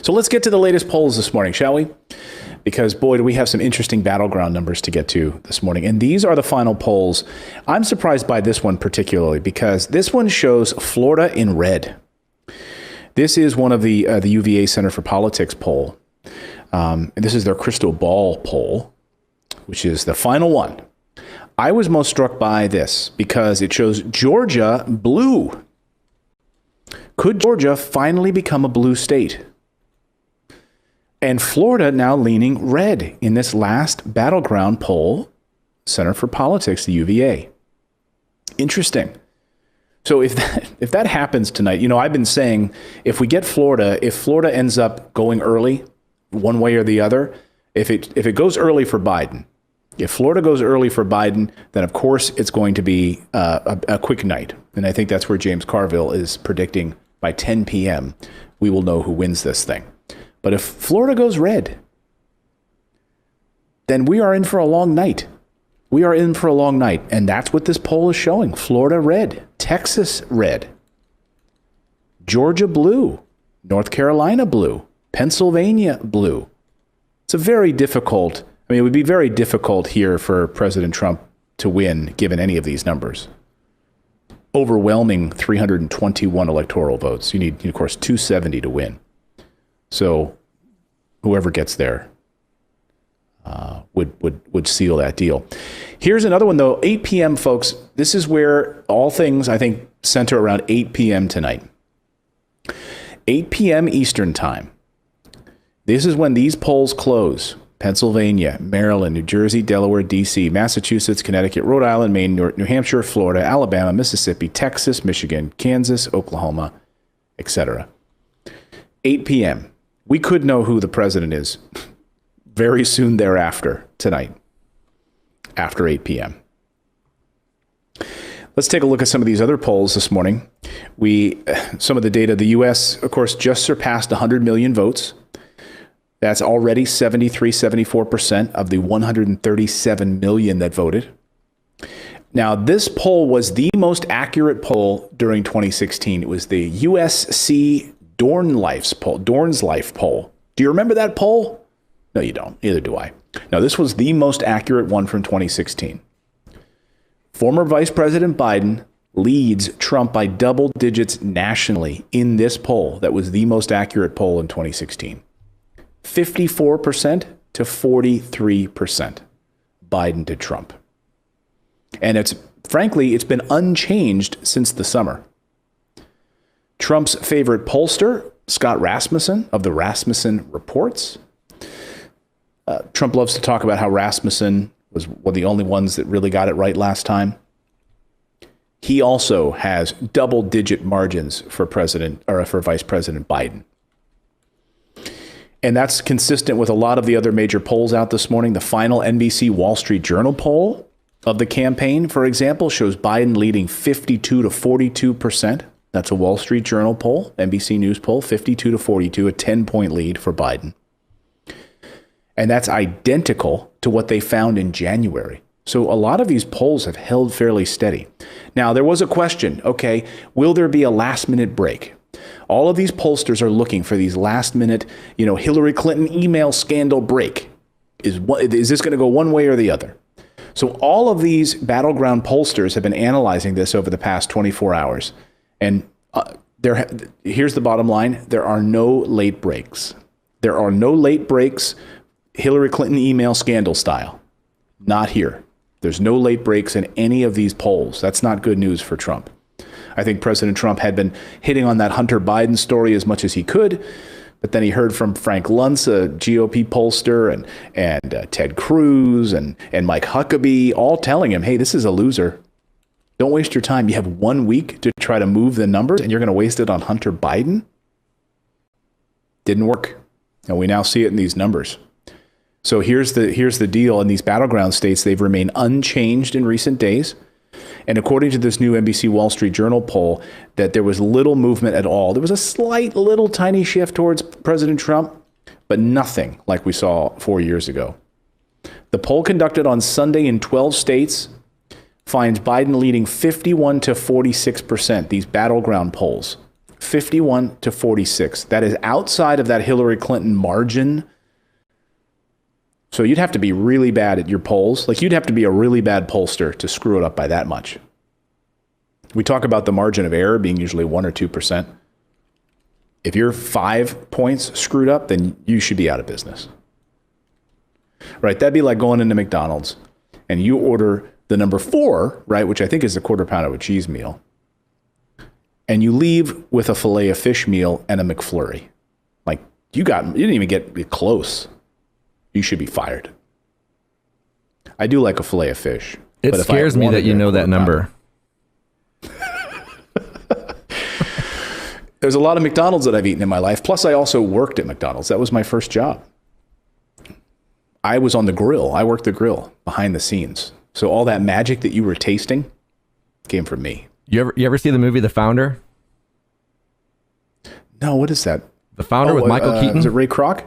So let's get to the latest polls this morning, shall we? Because, boy, do we have some interesting battleground numbers to get to this morning. And these are the final polls. I'm surprised by this one particularly because this one shows Florida in red. This is one of the UVA Center for Politics poll. This is their crystal ball poll, which is the final one. I was most struck by this because it shows Georgia blue. Could Georgia finally become a blue state? And Florida now leaning red in this last battleground poll, Center for Politics, the UVA. Interesting. So if that happens tonight, I've been saying if Florida ends up going early, one way or the other, if it goes early for Biden, if Florida goes early for Biden, then of course it's going to be a quick night. And I think that's where James Carville is predicting by 10 p.m. we will know who wins this thing. But if Florida goes red, then we are in for a long night. We are in for a long night. And that's what this poll is showing. Florida red, Texas red, Georgia blue, North Carolina blue, Pennsylvania blue. It's a very difficult, it would be very difficult here for President Trump to win given any of these numbers. Overwhelming 321 electoral votes. You need, of course, 270 to win. So whoever gets there would seal that deal. Here's another one, though. 8 p.m., folks. This is where all things, I think, center around 8 p.m. tonight. 8 p.m. Eastern time. This is when these polls close. Pennsylvania, Maryland, New Jersey, Delaware, D.C., Massachusetts, Connecticut, Rhode Island, Maine, New Hampshire, Florida, Alabama, Mississippi, Texas, Michigan, Kansas, Oklahoma, etc. 8 p.m. We could know who the president is very soon thereafter tonight, after 8 p.m. Let's take a look at some of these other polls this morning. Some of the data, the U.S., of course, just surpassed 100 million votes. That's already 74% of the 137 million that voted. Now, this poll was the most accurate poll during 2016. It was the USC Dorn's Life poll. Do you remember that poll? No, you don't. Neither do I. No, this was the most accurate one from 2016. Former Vice President Biden leads Trump by double digits nationally in this poll. That was the most accurate poll in 2016. 54% to 43% Biden to Trump. And it's been unchanged since the summer. Trump's favorite pollster, Scott Rasmussen of the Rasmussen Reports. Trump loves to talk about how Rasmussen was one of the only ones that really got it right last time. He also has double-digit margins for Vice President Biden. And that's consistent with a lot of the other major polls out this morning. The final NBC Wall Street Journal poll of the campaign, for example, shows Biden leading 52 to 42%. That's a Wall Street Journal poll, NBC News poll, 52 to 42, a 10-point lead for Biden. And that's identical to what they found in January. So a lot of these polls have held fairly steady. Now, there was a question, okay, will there be a last-minute break? All of these pollsters are looking for these last-minute, Hillary Clinton email scandal break. Is this going to go one way or the other? So all of these battleground pollsters have been analyzing this over the past 24 hours. And here's the bottom line. There are no late breaks. There are no late breaks, Hillary Clinton email scandal style. Not here. There's no late breaks in any of these polls. That's not good news for Trump. I think President Trump had been hitting on that Hunter Biden story as much as he could, but then he heard from Frank Luntz, a GOP pollster, and Ted Cruz and Mike Huckabee, all telling him, hey, this is a loser. Don't waste your time. You have 1 week to try to move the numbers, and you're going to waste it on Hunter Biden? Didn't work. And we now see it in these numbers. So here's the deal. In these battleground states, they've remained unchanged in recent days. And according to this new NBC Wall Street Journal poll, that there was little movement at all. There was a slight little tiny shift towards President Trump, but nothing like we saw 4 years ago. The poll conducted on Sunday in 12 states finds Biden leading 51 to 46%, these battleground polls. 51 to 46. That is outside of that Hillary Clinton margin. So you'd have to be really bad at your polls. Like you'd have to be a really bad pollster to screw it up by that much. We talk about the margin of error being usually 1 or 2%. If you're 5 points screwed up, then you should be out of business. Right? That'd be like going into McDonald's and you order the number 4, right, which I think is the quarter pounder with cheese meal, and you leave with a filet of fish meal and a McFlurry. Like you didn't even get close. You should be fired. I do like a filet of fish. It scares me that you know that number. There's a lot of McDonald's that I've eaten in my life. Plus, I also worked at McDonald's. That was my first job. I was on the grill. I worked the grill behind the scenes. So all that magic that you were tasting came from me. You ever see the movie The Founder? No, what is that? The Founder with Michael Keaton? Is it Ray Kroc?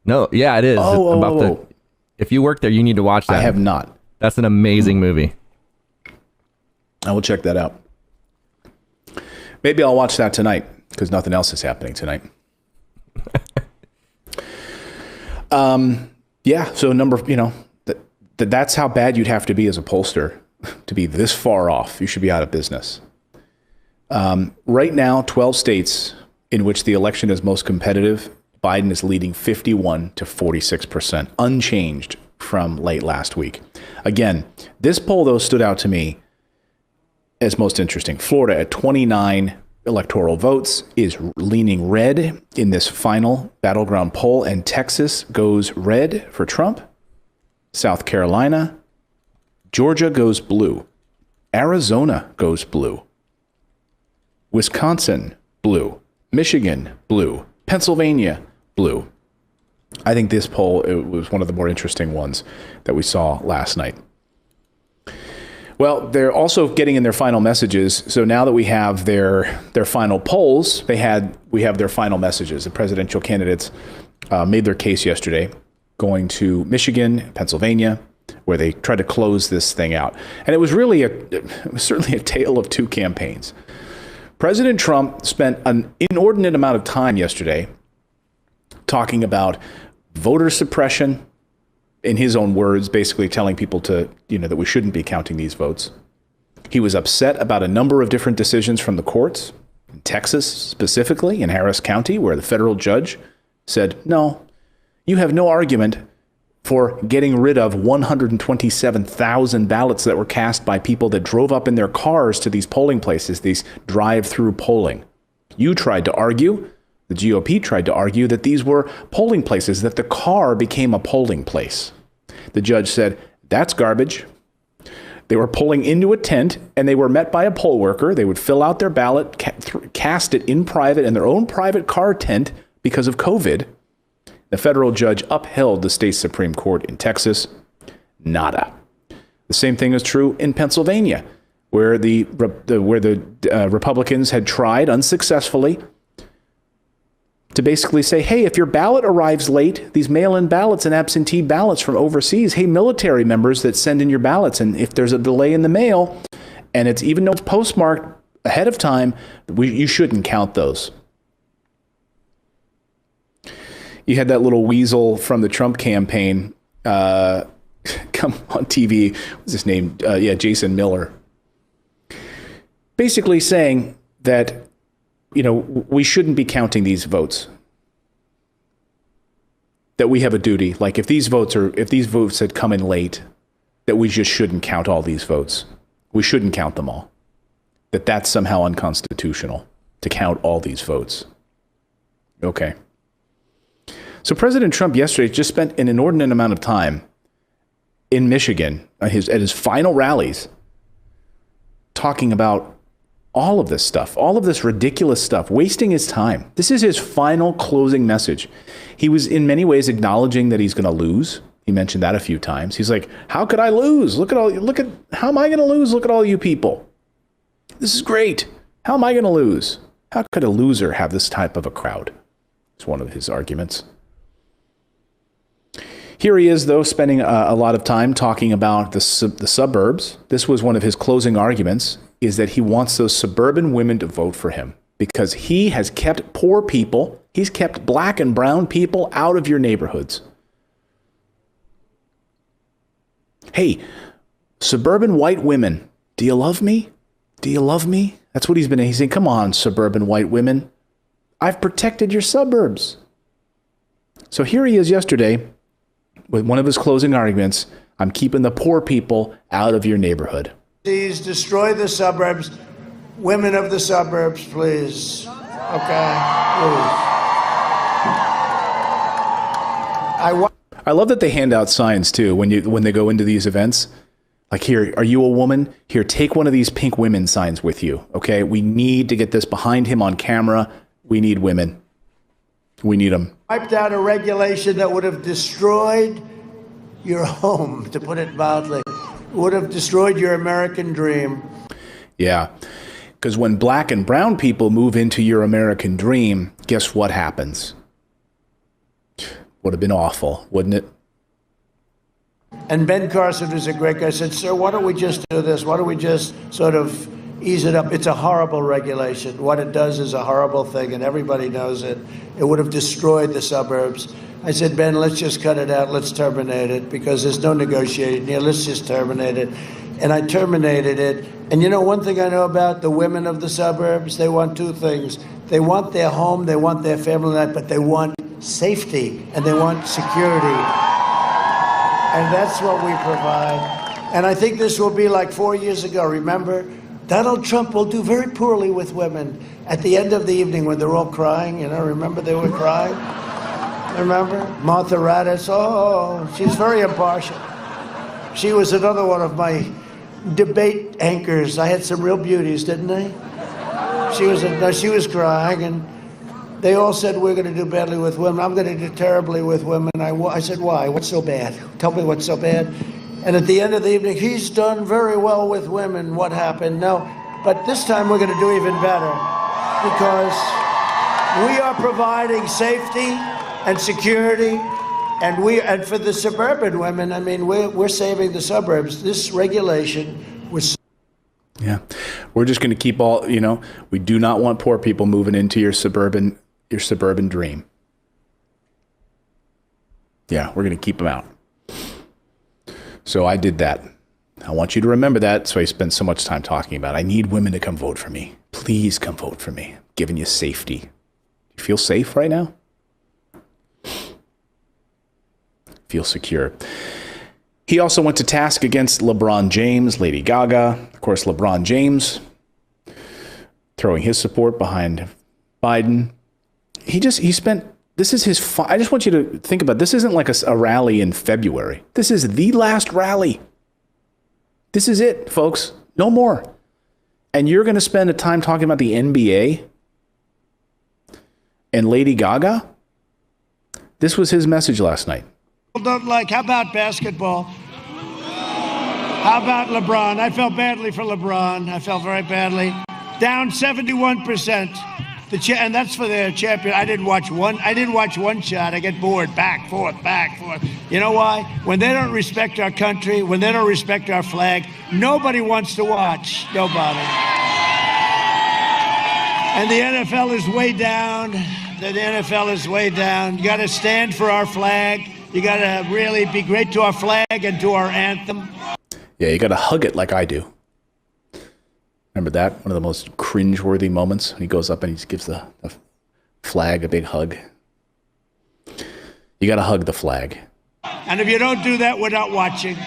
No, yeah, it is. If you work there, you need to watch that. I have not. That's an amazing movie. I will check that out. Maybe I'll watch that tonight because nothing else is happening tonight. Yeah, so that's how bad you'd have to be as a pollster to be this far off. You should be out of business. Right now, 12 states in which the election is most competitive, Biden is leading 51 to 46%, unchanged from late last week. Again, this poll, though, stood out to me as most interesting. Florida at 29 electoral votes is leaning red in this final battleground poll, and Texas goes red for Trump. South Carolina, Georgia goes blue. Arizona goes blue. Wisconsin, blue. Michigan, blue. Pennsylvania, blue. I think this poll, it was one of the more interesting ones that we saw last night. Well, they're also getting in their final messages. So now that we have their final polls, we have their final messages. The presidential candidates made their case yesterday, going to Michigan, Pennsylvania, where they tried to close this thing out. And it was certainly a tale of two campaigns. President Trump spent an inordinate amount of time yesterday talking about voter suppression, in his own words, basically telling people that we shouldn't be counting these votes. He was upset about a number of different decisions from the courts, in Texas specifically, in Harris County, where the federal judge said, no, you have no argument for getting rid of 127,000 ballots that were cast by people that drove up in their cars to these polling places, these drive-through polling. You tried to argue, the GOP tried to argue, that these were polling places, that the car became a polling place. The judge said, that's garbage. They were pulling into a tent and they were met by a poll worker. They would fill out their ballot, cast it in private in their own private car tent because of COVID. The federal judge upheld the state Supreme Court in Texas. Nada. The same thing is true in Pennsylvania, where the Republicans had tried unsuccessfully to basically say, hey, if your ballot arrives late, these mail-in ballots and absentee ballots from overseas, hey, military members that send in your ballots, and if there's a delay in the mail, and it's even though it's postmarked ahead of time, you shouldn't count those. You had that little weasel from the Trump campaign come on TV. What's his name? Jason Miller. Basically saying that, we shouldn't be counting these votes. That we have a duty. Like if these votes had come in late, that we just shouldn't count all these votes. We shouldn't count them all. That's somehow unconstitutional to count all these votes. Okay. So President Trump yesterday just spent an inordinate amount of time in Michigan at his final rallies talking about all of this stuff, all of this ridiculous stuff, wasting his time. This is his final closing message. He was in many ways acknowledging that he's going to lose. He mentioned that a few times. He's like, how could I lose? How am I going to lose? Look at all you people. This is great. How am I going to lose? How could a loser have this type of a crowd? It's one of his arguments. Here he is, though, spending a lot of time talking about the suburbs. This was one of his closing arguments, is that he wants those suburban women to vote for him. because he has kept poor people, he's kept black and brown people out of your neighborhoods. Hey, suburban white women, do you love me? Do you love me? That's what he's saying. Come on, suburban white women. I've protected your suburbs. So here he is yesterday with one of his closing arguments. I'm keeping the poor people out of your neighborhood. Please destroy the suburbs. Women of the suburbs, please. Okay, please. I love that they hand out signs too when they go into these events. Like, here, are you a woman? Here, take one of these pink women signs with you. Okay, we need to get this behind him on camera. We need women. We need them. Wiped out a regulation that would have destroyed your home, to put it mildly. Would have destroyed your American dream. Yeah, because when black and brown people move into your American dream, guess what happens? Would have been awful, wouldn't it? And Ben Carson, who's a great guy, said, sir, why don't we just do this? Why don't we just sort of ease it up? It's a horrible regulation. What it does is a horrible thing, and everybody knows it. It would have destroyed the suburbs. I said, Ben, let's just cut it out. Let's terminate it, because there's no negotiating here. Let's just terminate it. And I terminated it. And you know, one thing I know about the women of the suburbs, they want two things. They want their home, they want their family life, but they want safety, and they want security. And that's what we provide. And I think this will be like 4 years ago. Remember, Donald Trump will do very poorly with women at the end of the evening when they're all crying. You know, remember they were crying? Remember? Martha Raddatz, oh, she's very impartial. She was another one of my debate anchors. I had some real beauties, didn't I? She was crying, and they all said we're going to do badly with women. I'm going to do terribly with women. I said, why? What's so bad? Tell me what's so bad. And at the end of the evening, he's done very well with women. What happened? No, but this time we're going to do even better, because we are providing safety and security, and for the suburban women, I mean, we're saving the suburbs. This regulation was. Yeah, we're just going to keep all. We do not want poor people moving into your suburban dream. Yeah, we're going to keep them out. So I did that. I want you to remember that. So I spent so much time talking about it. I need women to come vote for me. Please come vote for me. I'm giving you safety. You feel safe right now? Feel secure. He also went to task against LeBron James, Lady Gaga. Of course, LeBron James throwing his support behind Biden. This is his, I just want you to think about, this isn't like a rally in February. This is the last rally. This is it, folks. No more. And you're going to spend a time talking about the NBA and Lady Gaga? This was his message last night. Don't like, how about basketball? How about LeBron? I felt badly for LeBron. I felt very badly. Down 71%. And that's for their champion. I didn't watch one shot. I get bored. Back, forth, back, forth. You know why? When they don't respect our country, when they don't respect our flag, nobody wants to watch. Nobody. And the NFL is way down. The NFL is way down. You got to stand for our flag. You got to really be great to our flag and to our anthem. Yeah, you got to hug it like I do. Remember that? One of the most cringeworthy moments when he goes up and he gives the flag a big hug. You got to hug the flag. And if you don't do that, we're not watching.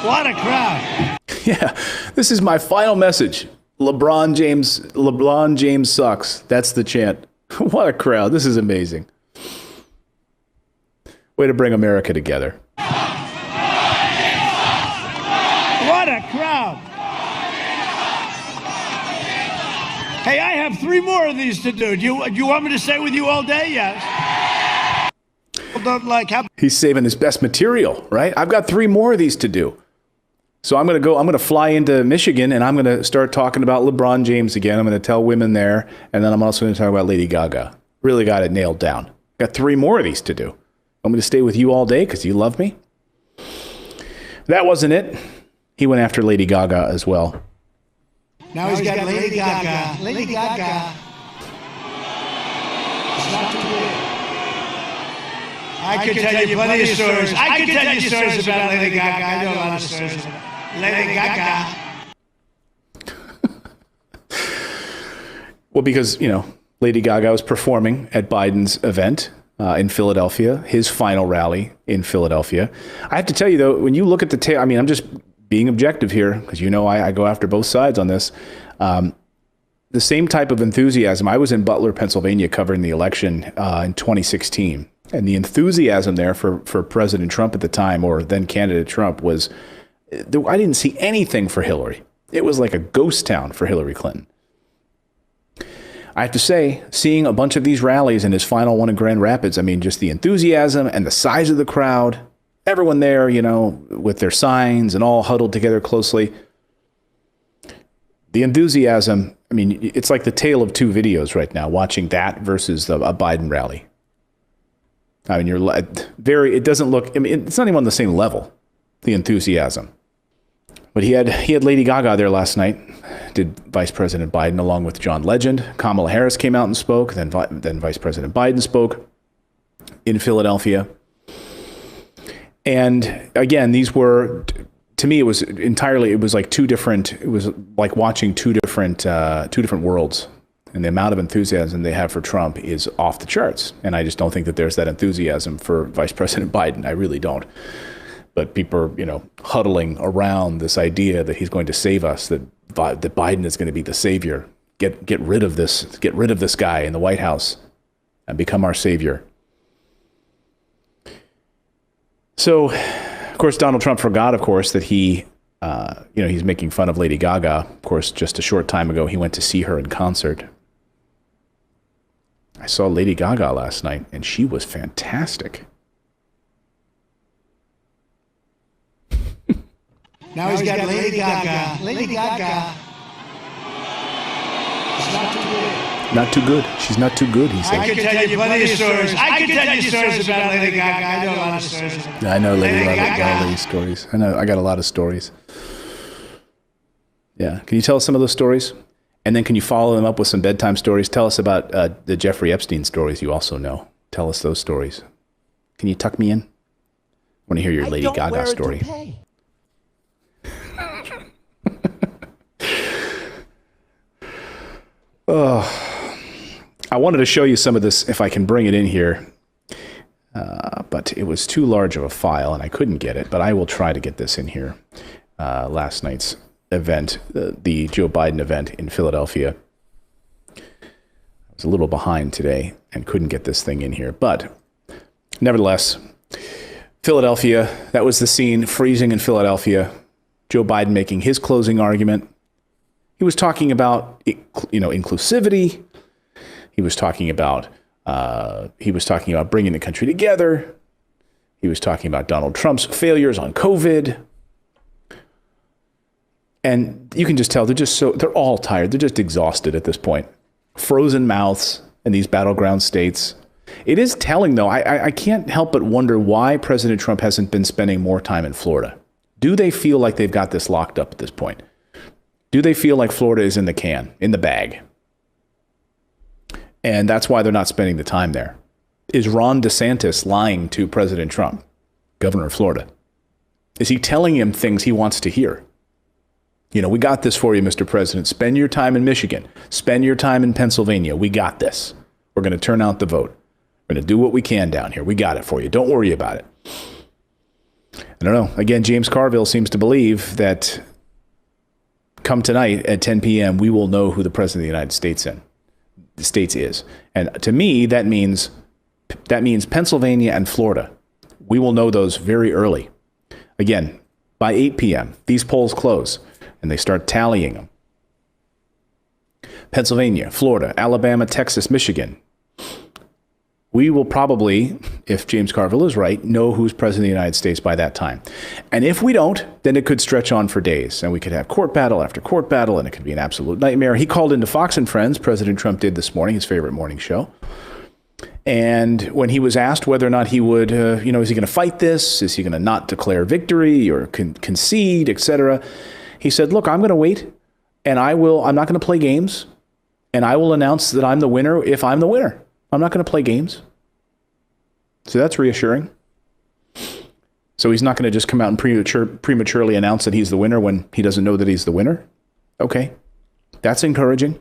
What a crowd. Yeah, this is my final message. LeBron James sucks. That's the chant. What a crowd. This is amazing. Way to bring America together. What a crowd. Hey, I have 3 more of these to do. Do you want me to stay with you all day? Yes. He's saving his best material, right? I've got 3 more of these to do. So I'm going to fly into Michigan and I'm going to start talking about LeBron James again. I'm going to tell women there. And then I'm also going to talk about Lady Gaga. Really got it nailed down. Got 3 more of these to do. Want me to stay with you all day because you love me? That wasn't it. He went after Lady Gaga as well. Now he's got Lady Gaga. Lady Gaga. It's not too big. I could tell you plenty of stories. I could tell you stories about Lady Gaga. I know a lot of stories about Lady Gaga. Well, because, Lady Gaga was performing at Biden's event in Philadelphia, his final rally in Philadelphia. I have to tell you, though, when you look at the tail, I'm just being objective here, because I go after both sides on this. The same type of enthusiasm. I was in Butler, Pennsylvania, covering the election in 2016. And the enthusiasm there for President Trump at the time, or then candidate Trump, was, I didn't see anything for Hillary. It was like a ghost town for Hillary Clinton. I have to say, seeing a bunch of these rallies and his final one in Grand Rapids, just the enthusiasm and the size of the crowd, everyone there, with their signs and all huddled together closely. The enthusiasm, it's like the tale of two videos right now, watching that versus a Biden rally. It doesn't look, it's not even on the same level, the enthusiasm. But he had Lady Gaga there last night, did Vice President Biden along with John Legend. Kamala Harris came out and spoke, then Vice President Biden spoke in Philadelphia. And again, these were, to me, it was like watching two different worlds. And the amount of enthusiasm they have for Trump is off the charts. And I just don't think that there's that enthusiasm for Vice President Biden. I really don't. But people are, huddling around this idea that he's going to save us, that Biden is going to be the savior. Get rid of this guy in the White House and become our savior. So, of course, Donald Trump forgot, of course, that he's making fun of Lady Gaga. Of course, just a short time ago, he went to see her in concert. I saw Lady Gaga last night, and she was fantastic. Now he's got Lady Gaga. Lady Gaga. It's not too good. Not too good. She's not too good, he said. I could tell you plenty of stories. I could tell you stories about Lady Gaga. I know a lot of stories. I know Lady Gaga stories. I got a lot of stories. Yeah. Can you tell us some of those stories? And then can you follow them up with some bedtime stories? Tell us about the Jeffrey Epstein stories you also know. Tell us those stories. Can you tuck me in? I want to hear your Lady Gaga story. I wanted to show you some of this, if I can bring it in here, but it was too large of a file and I couldn't get it, but I will try to get this in here. Last night's event, the Joe Biden event in Philadelphia. I was a little behind today and couldn't get this thing in here, but nevertheless, Philadelphia, that was the scene, freezing in Philadelphia. Joe Biden making his closing argument. He was talking about, inclusivity. He was talking about bringing the country together. He was talking about Donald Trump's failures on COVID. And you can just tell they're all tired. They're just exhausted at this point. Frozen mouths in these battleground states. It is telling, though. I can't help but wonder why President Trump hasn't been spending more time in Florida. Do they feel like they've got this locked up at this point? Do they feel like Florida is in the bag? And that's why they're not spending the time there. Is Ron DeSantis lying to President Trump, governor of Florida? Is he telling him things he wants to hear? We got this for you, Mr. President. Spend your time in Michigan. Spend your time in Pennsylvania. We got this. We're going to turn out the vote. We're going to do what we can down here. We got it for you. Don't worry about it. I don't know. Again, James Carville seems to believe that come tonight at 10 p.m., we will know who the president of the United States is. And to me, that means Pennsylvania and Florida. We will know those very early. Again, by 8 p.m., these polls close and they start tallying them. Pennsylvania, Florida, Alabama, Texas, Michigan. We will probably, if James Carville is right, know who's president of the United States by that time. And if we don't, then it could stretch on for days. And we could have court battle after court battle, and it could be an absolute nightmare. He called into Fox and Friends, President Trump did this morning, his favorite morning show. And when he was asked whether or not he would, is he going to fight this? Is he going to not declare victory or concede, etc.? He said, look, I'm going to wait, and I'm not going to play games, and I will announce that I'm the winner if I'm the winner. I'm not going to play games. So that's reassuring. So he's not going to just come out and prematurely announce that he's the winner when he doesn't know that he's the winner. Okay, that's encouraging.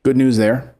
Good news there.